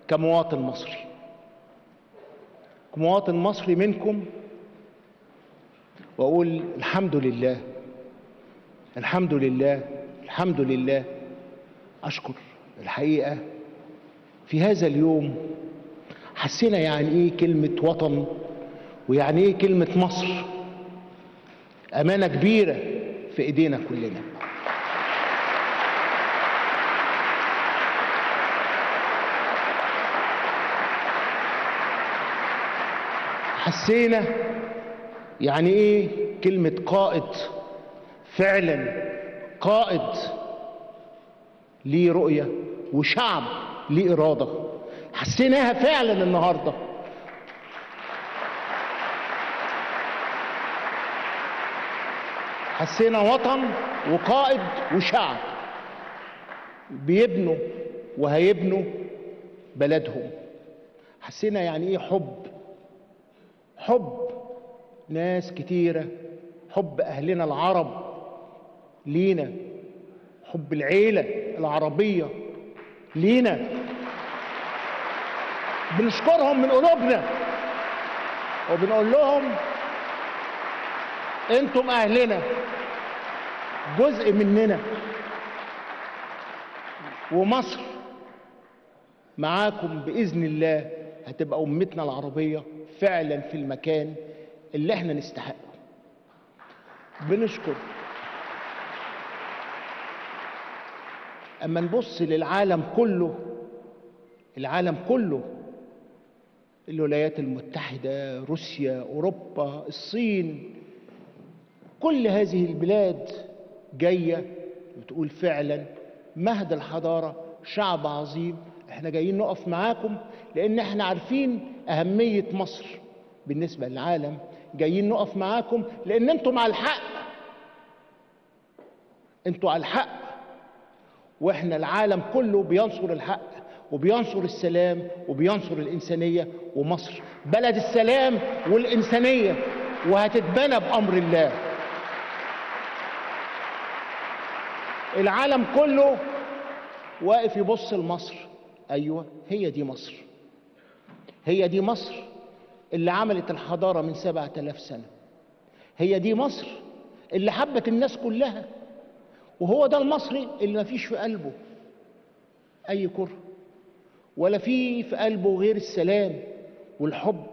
كمواطن مصري، كمواطن مصري منكم، وأقول الحمد لله الحمد لله الحمد لله. أشكر الحقيقة في هذا اليوم حسينا يعني إيه كلمة وطن ويعني إيه كلمة مصر. أمانة كبيرة في إيدينا كلنا. حسينا يعني ايه كلمة قائد، فعلا قائد ليه رؤية وشعب ليه إرادة. حسيناها فعلا النهاردة. حسينا وطن وقائد وشعب بيبنوا وهيبنوا بلدهم. حسينا يعني ايه حب ناس كتيرة، حب أهلنا العرب لينا، حب العيلة العربية لينا. بنشكرهم من قلوبنا وبنقول لهم انتم أهلنا، جزء مننا، ومصر معاكم بإذن الله هتبقى أمتنا العربية فعلا في المكان اللي احنا نستحقه. بنشكر. اما نبص للعالم كله، العالم كله، الولايات المتحدة، روسيا، أوروبا، الصين، كل هذه البلاد جاية بتقول فعلا مهد الحضارة، شعب عظيم، احنا جايين نقف معاكم لأن احنا عارفين أهمية مصر بالنسبة للعالم. جايين نقف معاكم لأن انتم على الحق، انتم على الحق، واحنا العالم كله بينصر الحق وبينصر السلام وبينصر الإنسانية، ومصر بلد السلام والإنسانية وهتتبنى بأمر الله. العالم كله واقف يبص لمصر. أيوة، هي دي مصر، هي دي مصر اللي عملت الحضارة من 7000 سنة. هي دي مصر اللي حبت الناس كلها، وهو ده المصري اللي ما فيش في قلبه أي كره، ولا في قلبه غير السلام والحب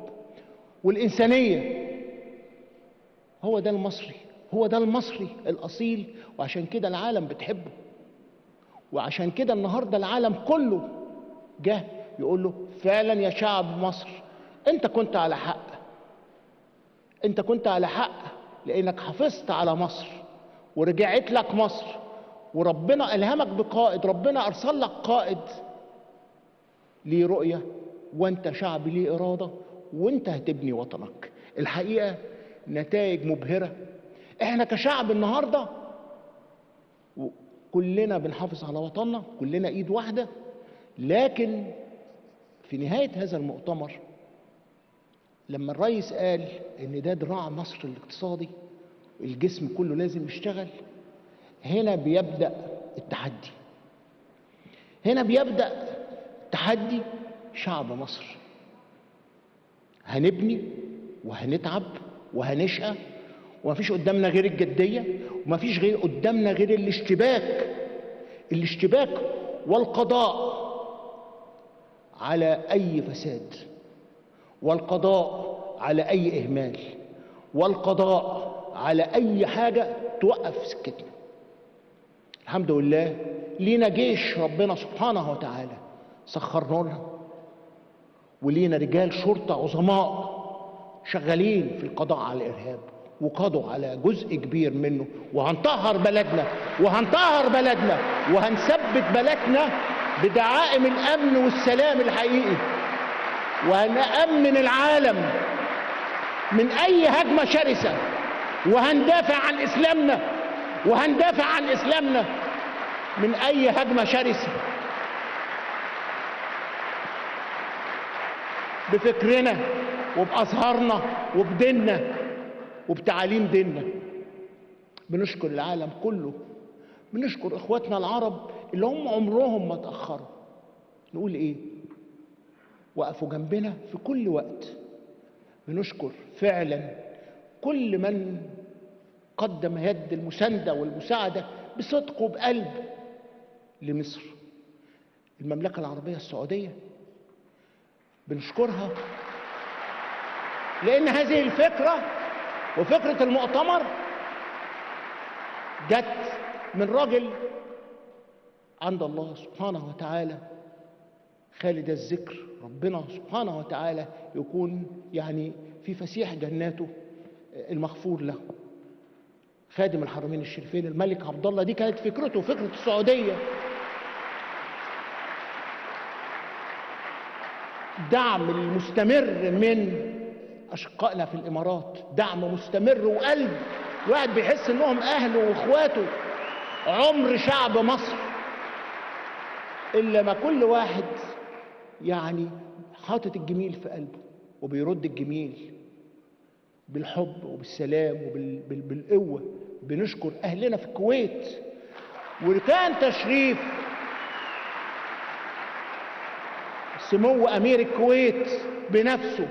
والإنسانية. هو ده المصري، هو ده المصري الأصيل، وعشان كده العالم بتحبه، وعشان كده النهاردة العالم كله جه يقول له فعلا يا شعب مصر انت كنت على حق، انت كنت على حق، لانك حافظت على مصر ورجعت لك مصر، وربنا ألهمك بقائد، ربنا أرسل لك قائد ليه رؤية، وانت شعب ليه إرادة، وانت هتبني وطنك. الحقيقة نتائج مبهرة. احنا كشعب النهاردة كلنا بنحافظ على وطننا، كلنا ايد واحدة. لكن في نهاية هذا المؤتمر لما الرئيس قال ان ده دراع مصر الاقتصادي، الجسم كله لازم يشتغل، هنا بيبدأ التحدي. هنا بيبدأ تحدي شعب مصر. هنبني وهنتعب وهنشقى، ومفيش قدامنا غير الجدية، ومفيش غير قدامنا غير الاشتباك والقضاء على أي فساد، والقضاء على أي إهمال، والقضاء على أي حاجة توقف سكتنا. الحمد لله لينا جيش ربنا سبحانه وتعالى سخرنا لنا، ولينا رجال شرطة عظماء شغالين في القضاء على الإرهاب، وقضوا على جزء كبير منه، وهنطهر بلدنا وهنثبت بلدنا بدعائم الأمن والسلام الحقيقي، وهنأمن العالم من أي هجمة شرسة، وهندافع عن إسلامنا من أي هجمة شرسة، بفكرنا وبأزهارنا وبديننا وبتعاليم ديننا. بنشكر العالم كله، بنشكر إخواتنا العرب اللي هم عمرهم ما تأخروا، نقول ايه؟ وقفوا جنبنا في كل وقت. بنشكر فعلا كل من قدم يد المساندة والمساعدة بصدق وبقلب لمصر. المملكة العربية السعودية بنشكرها لأن هذه الفكرة وفكرة المؤتمر جت من راجل عند الله سبحانه وتعالى خالد الذكر، ربنا سبحانه وتعالى يكون يعني في فسيح جناته المغفور له، خادم الحرمين الشريفين الملك عبد الله. دي كانت فكرته، فكرة السعودية. دعم المستمر من أشقائنا في الإمارات، دعم مستمر وقلب الواحد بيحس إنهم أهله وإخواته. عمر شعب مصر إلا ما كل واحد يعني حاطط الجميل في قلبه وبيرد الجميل بالحب وبالسلام وبالقوة. بنشكر أهلنا في الكويت، وكان تشريف سمو أمير الكويت بنفسه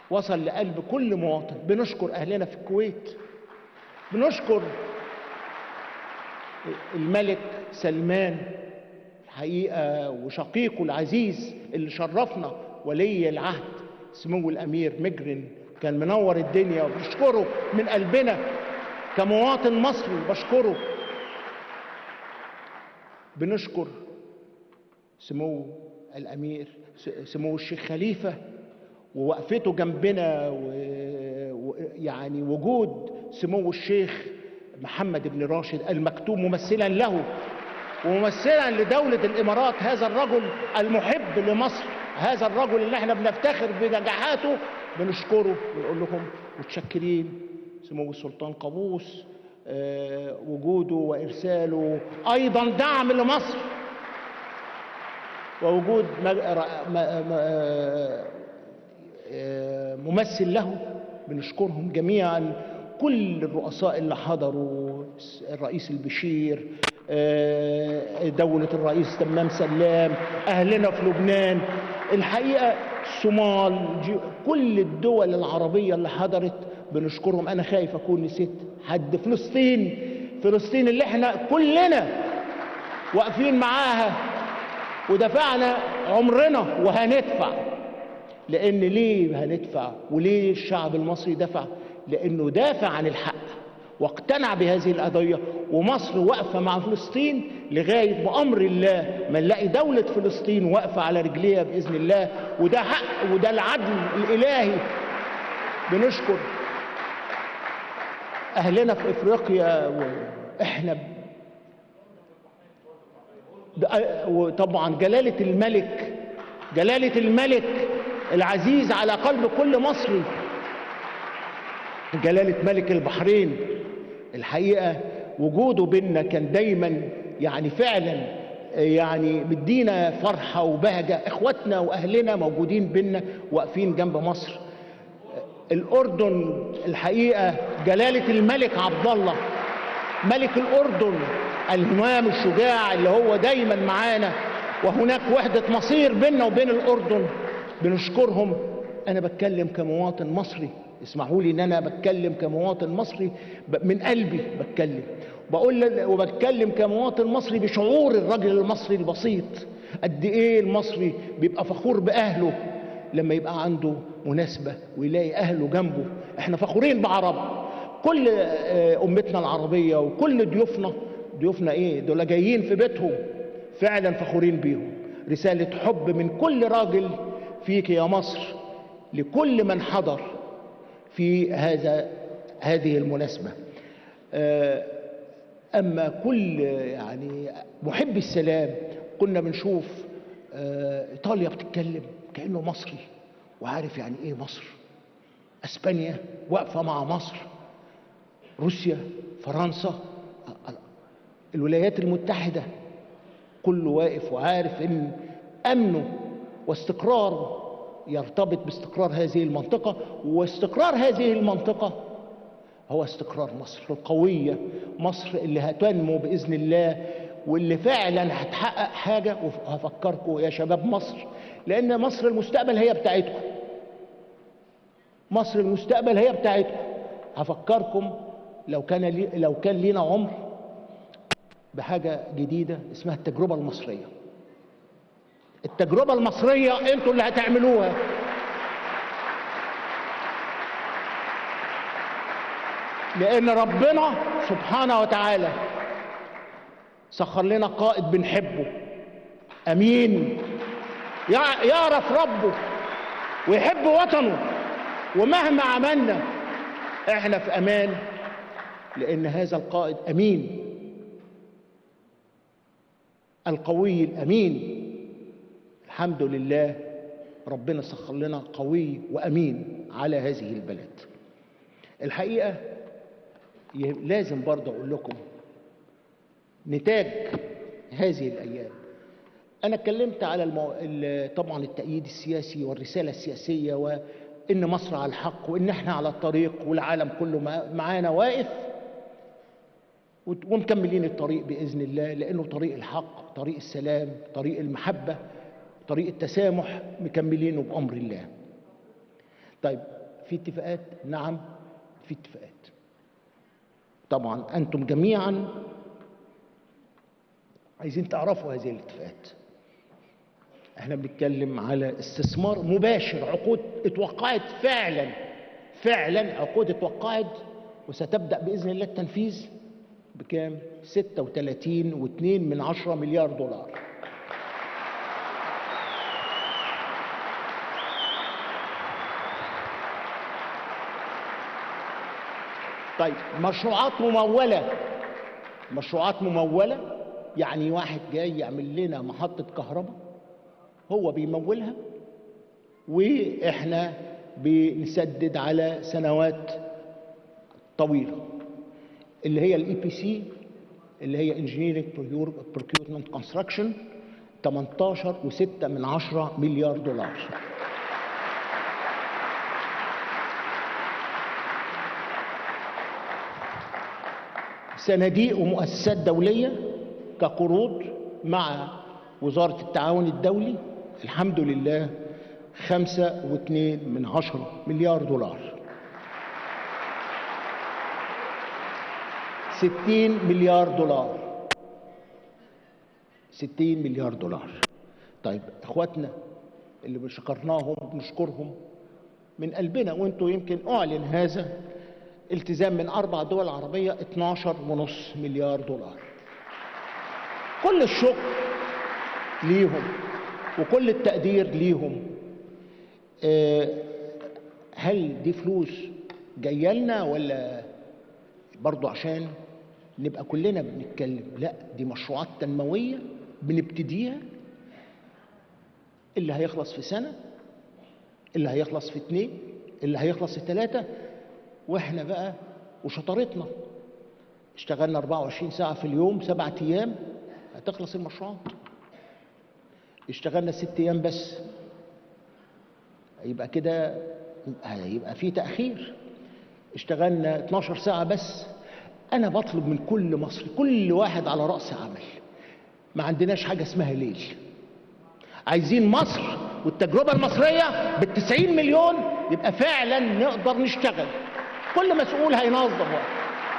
وصل لقلب كل مواطن. بنشكر أهلنا في الكويت، بنشكر الملك سلمان الحقيقة وشقيقه العزيز اللي شرفنا، ولي العهد سمو الأمير مجرن كان منور الدنيا، وبنشكره من قلبنا كمواطن مصري. بشكره. بنشكر سمو الأمير سمو الشيخ خليفة ووقفته جنبنا، ويعني وجود سمو الشيخ محمد بن راشد المكتوم ممثلا له وممثلا لدولة الإمارات، هذا الرجل المحب لمصر، هذا الرجل اللي احنا بنفتخر بنجاحاته. بنشكره ونقول لهم متشكرين. سمو السلطان قابوس وجوده وإرساله أيضا دعم لمصر، ووجود ممثل له. بنشكرهم جميعا، كل الرؤساء اللي حضروا، الرئيس البشير، دولة الرئيس تمام سلام، أهلنا في لبنان، الحقيقة الصومال، كل الدول العربية اللي حضرت بنشكرهم. أنا خايف أكون نسيت حد. فلسطين اللي احنا كلنا واقفين معاها ودفعنا عمرنا وهندفع. لأن ليه هندفع وليه الشعب المصري دفع؟ لأنه دافع عن الحق واقتنع بهذه القضية، ومصر واقفة مع فلسطين لغاية بأمر الله ما نلاقي دولة فلسطين واقفة على رجليها بإذن الله، وده حق وده العدل الإلهي. بنشكر أهلنا في إفريقيا، وإحنا وطبعا جلالة الملك العزيز على قلب كل مصري، جلالة ملك البحرين. الحقيقة وجوده بينا كان دايما يعني فعلا يعني مدينا فرحة وبهجة. اخواتنا واهلنا موجودين بينا واقفين جنب مصر. الأردن الحقيقة جلالة الملك عبد الله ملك الأردن الهمام الشجاع اللي هو دايما معانا، وهناك وحدة مصير بيننا وبين الأردن. بنشكرهم. أنا بتكلم كمواطن مصري، اسمحوا لي ان انا بتكلم كمواطن مصري من قلبي، وبتكلم كمواطن مصري بشعور الرجل المصري البسيط. قد ايه المصري بيبقى فخور باهله لما يبقى عنده مناسبة ويلاقي اهله جنبه. احنا فخورين بعرب، كل امتنا العربية وكل ضيوفنا ايه دول جايين في بيتهم فعلا فخورين بيهم. رسالة حب من كل راجل فيك يا مصر لكل من حضر في هذه المناسبة. أما كل يعني محبي السلام، كنا بنشوف إيطاليا بتتكلم كأنه مصري وعارف يعني إيه مصر، أسبانيا واقفة مع مصر، روسيا، فرنسا، الولايات المتحدة، كله واقف وعارف إن أمنه واستقراره يرتبط باستقرار هذه المنطقة، واستقرار هذه المنطقة هو استقرار مصر القوية، مصر اللي هتنمو بإذن الله واللي فعلا هتحقق حاجة. وهفكركم يا شباب مصر، لأن مصر المستقبل هي بتاعتكم، مصر المستقبل هي بتاعتكم. هفكركم لو كان لينا عمر بحاجة جديدة اسمها التجربة المصرية. التجربة المصرية انتوا اللي هتعملوها. لأن ربنا سبحانه وتعالى سخر لنا قائد بنحبه، أمين، يعرف ربه ويحب وطنه، ومهما عملنا احنا في أمان، لأن هذا القائد أمين، القوي الأمين. الحمد لله ربنا سخر لنا قوي وأمين على هذه البلد. الحقيقة لازم برضه أقول لكم نتاج هذه الأيام. أنا اتكلمت على طبعا التأييد السياسي والرسالة السياسية، وإن مصر على الحق، وإن احنا على الطريق، والعالم كله معانا واقف، ومكملين الطريق بإذن الله، لأنه طريق الحق، طريق السلام، طريق المحبة، طريق التسامح، مكملينه بأمر الله. طيب في اتفاقات؟ نعم في اتفاقات. طبعا أنتم جميعا عايزين تعرفوا هذه الاتفاقات. احنا بنتكلم على استثمار مباشر، عقود اتوقعت فعلا عقود اتوقعت وستبدأ بإذن الله التنفيذ بكام؟ 36.2 مليار دولار. طيب مشروعات ممولة، يعني واحد جاي يعمل لنا محطة كهرباء هو بيمولها، وإحنا بنسدد على سنوات طويلة، اللي هي الEPC، اللي هي Engineering Procurement Construction، 18.6 مليار دولار. صناديق ومؤسسات دولية كقروض مع وزارة التعاون الدولي، الحمد لله 5.2 مليار دولار. 60 مليار دولار. طيب اخواتنا اللي شكرناهم بنشكرهم من قلبنا، وانتوا يمكن اعلن هذا التزام من 4 دول عربية 12.5 مليار دولار. كل الشكر ليهم وكل التقدير ليهم. هل دي فلوس جايه لنا ولا برضو عشان نبقى كلنا بنتكلم؟ لا، دي مشروعات تنموية بنبتديها، اللي هيخلص في سنة، اللي هيخلص في 2، اللي هيخلص في 3، واحنا بقى وشطارتنا اشتغلنا 24 ساعة في اليوم 7 أيام هتخلص المشروعات. اشتغلنا 6 أيام بس يبقى كده هيبقى في تأخير. اشتغلنا 12 ساعة بس. أنا بطلب من كل مصري، كل واحد على رأس عمل، ما عندناش حاجة اسمها ليل. عايزين مصر والتجربة المصرية بال90 مليون يبقى فعلا نقدر نشتغل. كل مسؤول هينظم وقت،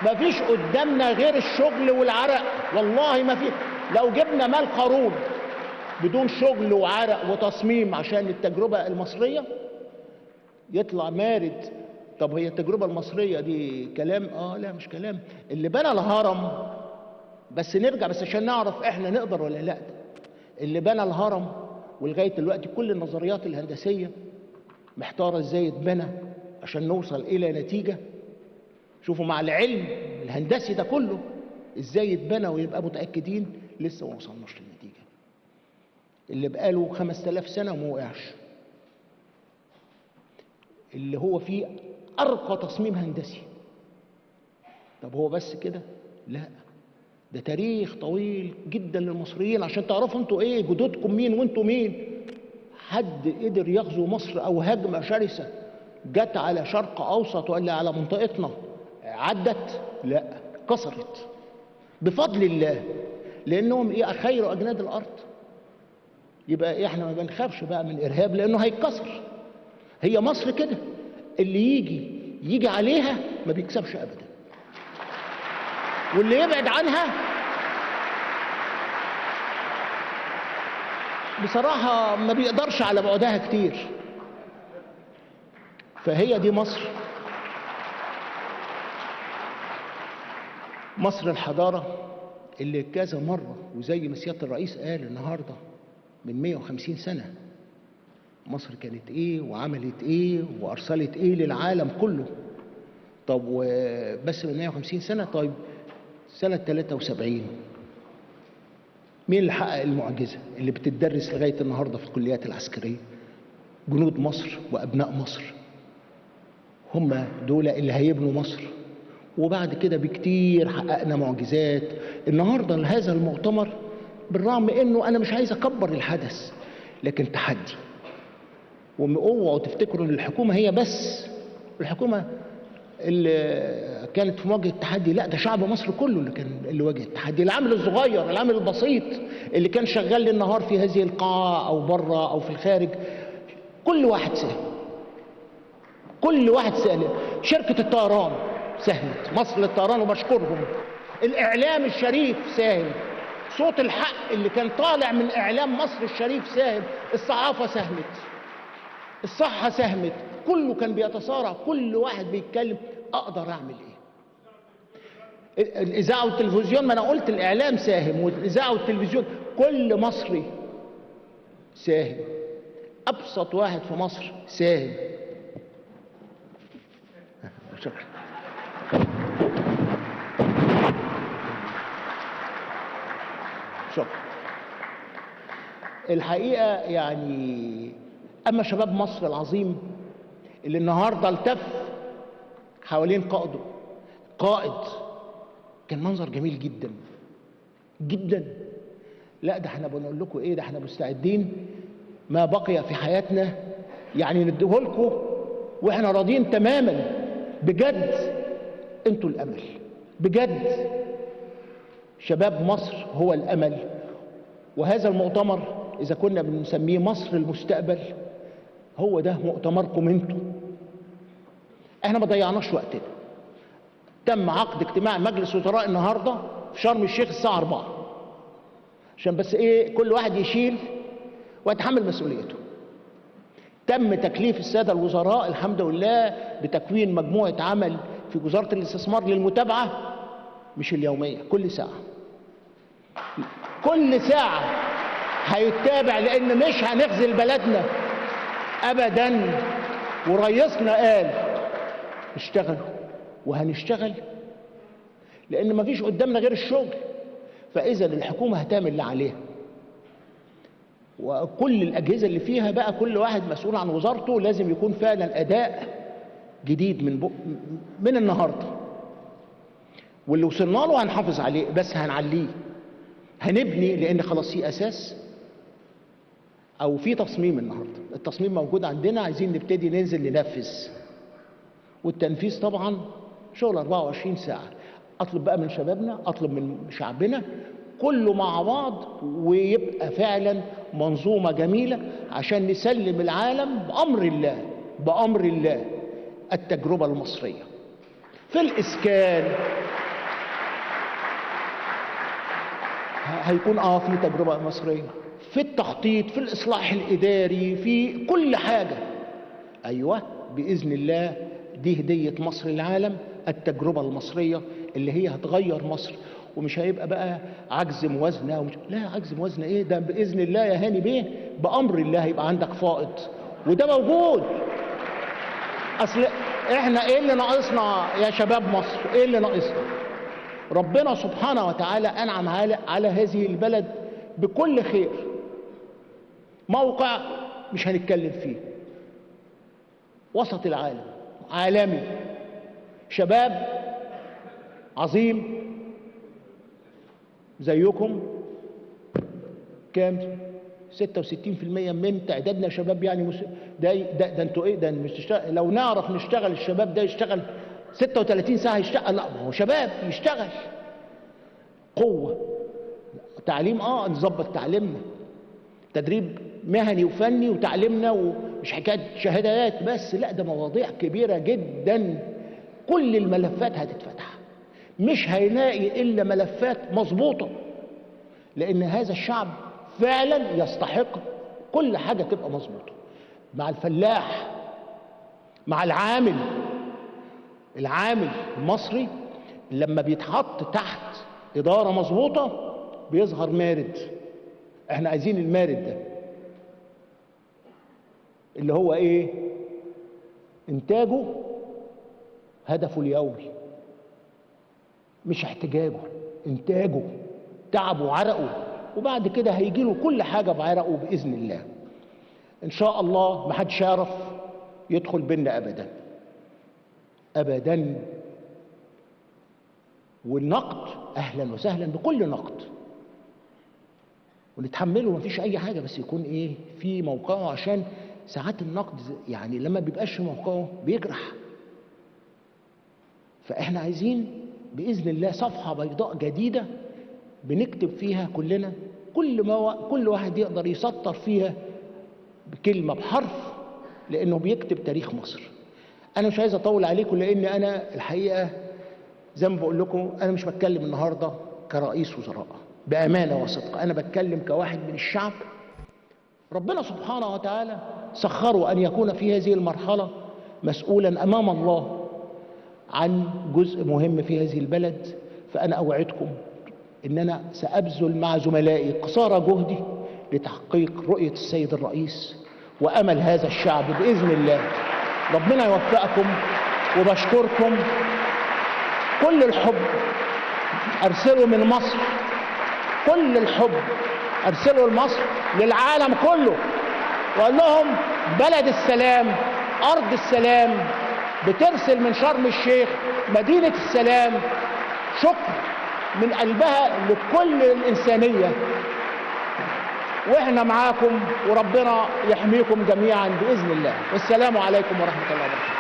ما فيش قدامنا غير الشغل والعرق. والله ما في، لو جبنا مال قارون بدون شغل وعرق وتصميم عشان التجربة المصرية يطلع مارد. طب هي التجربة المصرية دي كلام؟ لا مش كلام. اللي بنى الهرم، بس نرجع بس عشان نعرف احنا نقدر ولا لا. اللي بنى الهرم ولغاية دلوقتي كل النظريات الهندسية محتارة ازاي يتبنى عشان نوصل الى نتيجة. شوفوا مع العلم الهندسي ده كله ازاي يتبنى ويبقى متأكدين لسه ما وصلناش للنتيجة. اللي بقاله 5000 سنة وما وقعش، اللي هو فيه أرقى تصميم هندسي. طب هو بس كده؟ لا، ده تاريخ طويل جدا للمصريين عشان تعرفوا انتوا ايه، جدودكم مين وانتوا مين. حد قدر يغزو مصر او هجمة شرسة جت على شرق اوسط ولا على منطقتنا عدت؟ لا، كسرت بفضل الله. لانهم ايه؟ خير اجناد الارض. يبقى احنا ما بنخافش بقى من الارهاب لانه هيتكسر. هي مصر كده، اللي يجي عليها ما بيكسبش ابدا، واللي يبعد عنها بصراحة ما بيقدرش على بعدها كتير. فهي دي مصر، مصر الحضارة اللي كذا مرة، وزي ما سيادة الرئيس قال النهاردة من 150 سنة مصر كانت ايه وعملت ايه وارسلت ايه للعالم كله. طب وبس من 150 سنة؟ طيب سنة 73 مين اللي حقق المعجزة اللي بتدرس لغاية النهاردة في الكليات العسكرية؟ جنود مصر وأبناء مصر، هم دول اللي هيبنوا مصر. وبعد كده بكتير حققنا معجزات. النهاردة لهذا المؤتمر بالرغم انه انا مش عايز اكبر الحدث لكن تحدي. اوعوا تفتكروا ان الحكومة هي بس الحكومة اللي كانت في مواجهة التحدي، لا، ده شعب مصر كله اللي واجه التحدي. العامل الصغير، العامل البسيط اللي كان شغال ليل نهار في هذه القاعة او بره او في الخارج، كل واحد ساهم، كل واحد ساهم. شركة الطيران ساهمت، مصر للطيران وبشكرهم. الاعلام الشريف ساهم، صوت الحق اللي كان طالع من اعلام مصر الشريف ساهم، الصحافة ساهمت، الصحة ساهمت، كله كان بيتصارع، كل واحد بيتكلم اقدر اعمل ايه. الاذاعة والتلفزيون، ما انا قلت الاعلام ساهم والاذاعة والتلفزيون، كل مصري ساهم، ابسط واحد في مصر ساهم. شكرا. شكرا. الحقيقة يعني أما شباب مصر العظيم اللي النهاردة التف حوالين قائد كان منظر جميل جدا جدا. لا، ده احنا بنقول لكم ايه، ده احنا مستعدين ما بقي في حياتنا يعني نديه لكم واحنا راضيين تماما. بجد انتوا الامل، بجد شباب مصر هو الامل. وهذا المؤتمر اذا كنا بنسميه مصر المستقبل، هو ده مؤتمركم انتوا. احنا ما ضيعناش وقتنا. تم عقد اجتماع مجلس وزراء النهارده في شرم الشيخ الساعه 4 عشان بس ايه، كل واحد يشيل ويتحمل مسؤوليته. تم تكليف الساده الوزراء الحمد لله بتكوين مجموعه عمل في وزاره الاستثمار للمتابعه، مش اليوميه، كل ساعه، كل ساعه هيتابع، لان مش هنخذل بلدنا ابدا. ورئيسنا قال اشتغلوا وهنشتغل لان مفيش قدامنا غير الشغل. فاذا الحكومه هتعمل اللي عليها، وكل الاجهزه اللي فيها بقى كل واحد مسؤول عن وزارته لازم يكون فعلا اداء جديد من النهارده. واللي وصلنا له هنحافظ عليه، بس هنعليه، هنبني، لان خلاص في اساس او في تصميم. النهارده التصميم موجود عندنا، عايزين نبتدي ننزل ننفذ. والتنفيذ طبعا شغل 24 ساعه. اطلب بقى من شبابنا، اطلب من شعبنا كله مع بعض، ويبقى فعلا منظومه جميله عشان نسلم العالم بامر الله، بامر الله. التجربه المصريه في الاسكان هيكون في تجربه مصريه، في التخطيط، في الإصلاح الإداري، في كل حاجة. أيوة بإذن الله دي هدية مصر للعالم، التجربة المصرية اللي هي هتغير مصر. ومش هيبقى بقى عجز موازنة لا، عجز موازنة إيه ده؟ بإذن الله يا هاني بيه بأمر الله هيبقى عندك فائض، وده موجود. أصل إحنا إيه اللي ناقصنا يا شباب مصر؟ إيه اللي ناقصنا؟ ربنا سبحانه وتعالى أنعم على هذه البلد بكل خير. موقع مش هنتكلم فيه، وسط العالم، عالمي، شباب عظيم زيكم. كام؟ 66% من تعدادنا شباب. يعني ده انتوا ايه ده؟ لو نعرف نشتغل الشباب ده يشتغل 36 ساعة يشتغل. لا، ما هو شباب يشتغل قوة. تعليم نظبط تعليمنا، تدريب مهني وفني وتعليمنا، ومش حكايه شهادات بس، لا ده مواضيع كبيره جدا. كل الملفات هتتفتح، مش هيلاقي الا ملفات مظبوطه، لان هذا الشعب فعلا يستحق كل حاجه تبقى مظبوطه. مع الفلاح، مع العامل المصري لما بيتحط تحت اداره مظبوطه بيظهر مارد. احنا عايزين المارد ده اللي هو ايه؟ انتاجه هدفه اليومي، مش احتجاجه، انتاجه، تعبه وعرقه، وبعد كده هيجيله كل حاجه بعرقه باذن الله. ان شاء الله محدش يعرف يدخل بينا ابدا ابدا. والنقد اهلا وسهلا بكل نقد ونتحمله، مفيش اي حاجه، بس يكون ايه في موقعه، عشان ساعات النقد يعني لما بيبقاش في موقعه بيجرح. فاحنا عايزين باذن الله صفحه بيضاء جديده بنكتب فيها كلنا، كل واحد يقدر يسطر فيها بكلمه بحرف، لانه بيكتب تاريخ مصر. انا مش عايز اطول عليكم، لان انا الحقيقه زي ما بقول لكم انا مش بتكلم النهارده كرئيس وزراء، بامانه وصدق انا بتكلم كواحد من الشعب. ربنا سبحانه وتعالى سخره ان يكون في هذه المرحله مسؤولا امام الله عن جزء مهم في هذه البلد. فانا اوعدكم ان انا سابذل مع زملائي قصارى جهدي لتحقيق رؤيه السيد الرئيس وامل هذا الشعب باذن الله. ربنا يوفقكم، وبشكركم. كل الحب ارسله من مصر، كل الحب ارسله لمصر، للعالم كله، وقال لهم بلد السلام، ارض السلام، بترسل من شرم الشيخ مدينة السلام شكر من قلبها لكل الإنسانية. واحنا معاكم، وربنا يحميكم جميعا بإذن الله. والسلام عليكم ورحمة الله وبركاته.